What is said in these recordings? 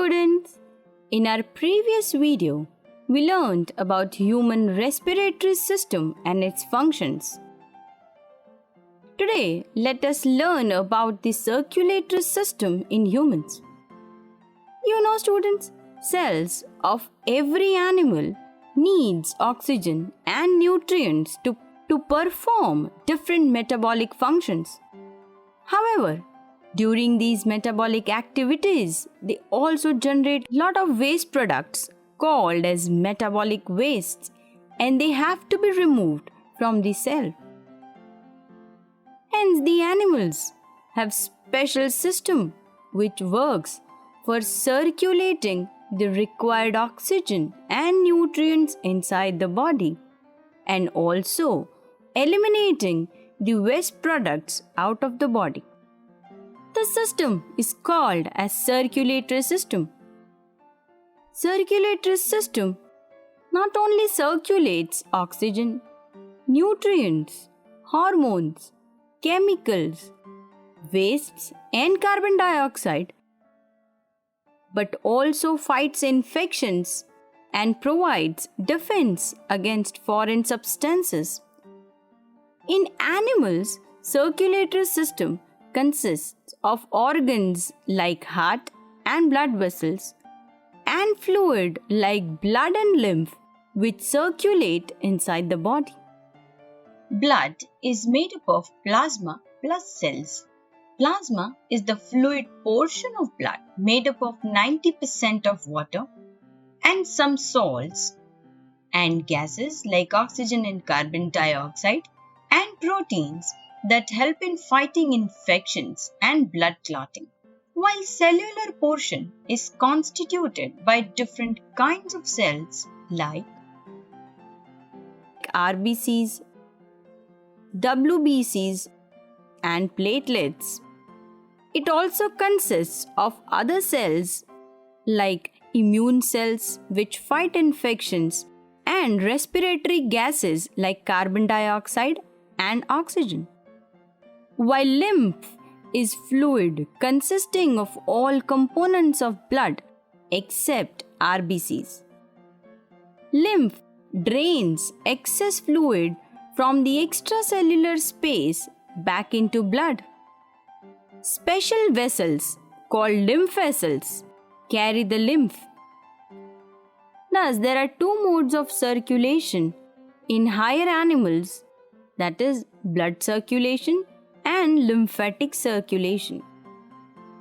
students! In our previous video, we learned about human respiratory system and its functions. Today, let us learn about the circulatory system in humans. You know, students, cells of every animal needs oxygen and nutrients to perform different metabolic functions. However, during these metabolic activities, they also generate a lot of waste products called as metabolic wastes, and they have to be removed from the cell. Hence, the animals have special system which works for circulating the required oxygen and nutrients inside the body, and also eliminating the waste products out of the body. The system is called as circulatory system. Circulatory system not only circulates oxygen, nutrients, hormones, chemicals, wastes and carbon dioxide, but also fights infections and provides defense against foreign substances. In animals, circulatory system consists of organs like heart and blood vessels and fluid like blood and lymph which circulate inside the body. Blood is made up of plasma plus cells. Plasma is the fluid portion of blood made up of 90% of water and some salts and gases like oxygen and carbon dioxide and proteins that help in fighting infections and blood clotting. While cellular portion is constituted by different kinds of cells like RBCs, WBCs and platelets. It also consists of other cells like immune cells which fight infections and respiratory gases like carbon dioxide and oxygen. While lymph is fluid consisting of all components of blood except RBCs. Lymph drains excess fluid from the extracellular space back into blood. Special vessels called lymph vessels carry the lymph. Thus, there are two modes of circulation in higher animals, that is, blood circulation and lymphatic circulation.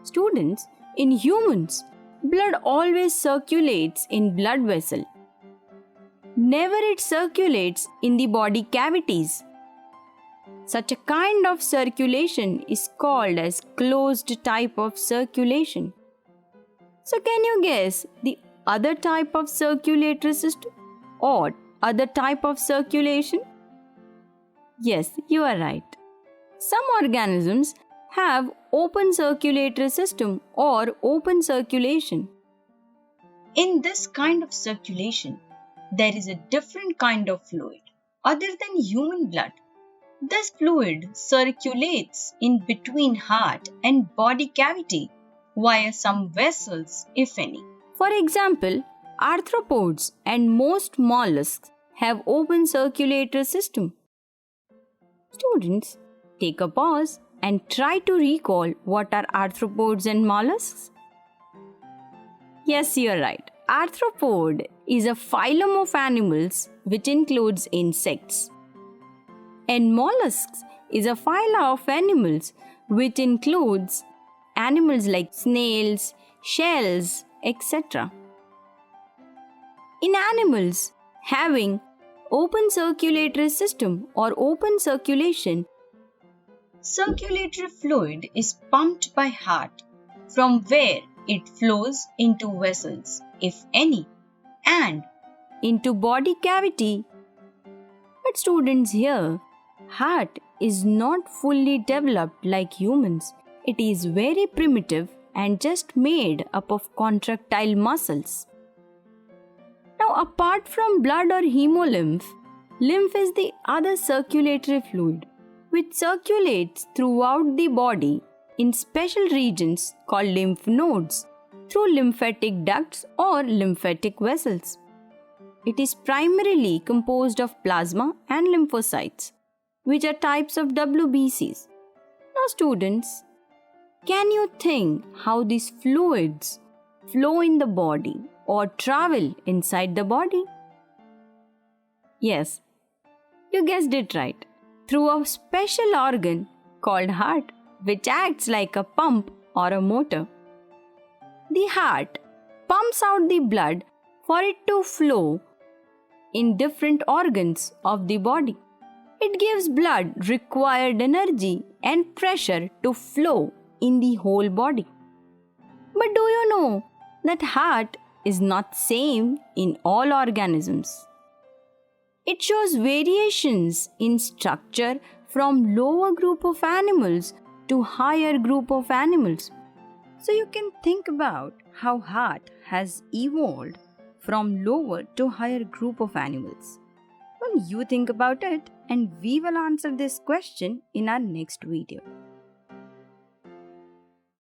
Students, in humans, blood always circulates in blood vessel. Never it circulates in the body cavities. Such a kind of circulation is called as closed type of circulation. So can you guess the other type of circulatory system or other type of circulation? Yes, you are right. Some organisms have open circulatory system or open circulation. in this kind of circulation, there is a different kind of fluid other than human blood. This fluid circulates in between heart and body cavity via some vessels, if any. For example, arthropods and most mollusks have open circulatory system. Students, take a pause and try to recall what are arthropods and mollusks. Yes, you're right. Arthropod is a phylum of animals which includes insects. And mollusks is a phyla of animals which includes animals like snails, shells, etc. In animals having open circulatory system or open circulation, circulatory fluid is pumped by heart from where it flows into vessels, if any, and into body cavity. But students, here, heart is not fully developed like humans. It is very primitive and just made up of contractile muscles. Now, apart from blood or hemolymph, lymph is the other circulatory fluid which circulates throughout the body in special regions called lymph nodes. through lymphatic ducts or lymphatic vessels. It is primarily composed of plasma and lymphocytes, which are types of WBCs. Now students, can you think how these fluids flow in the body or travel inside the body? Yes, you guessed it right. Through a special organ called heart, which acts like a pump or a motor. The heart pumps out the blood for it to flow in different organs of the body. It gives blood required energy and pressure to flow in the whole body. But do you know that heart is not same in all organisms? It shows variations in structure from lower group of animals to higher group of animals. So you can think about how heart has evolved from lower to higher group of animals. Well, you think about it and we will answer this question in our next video.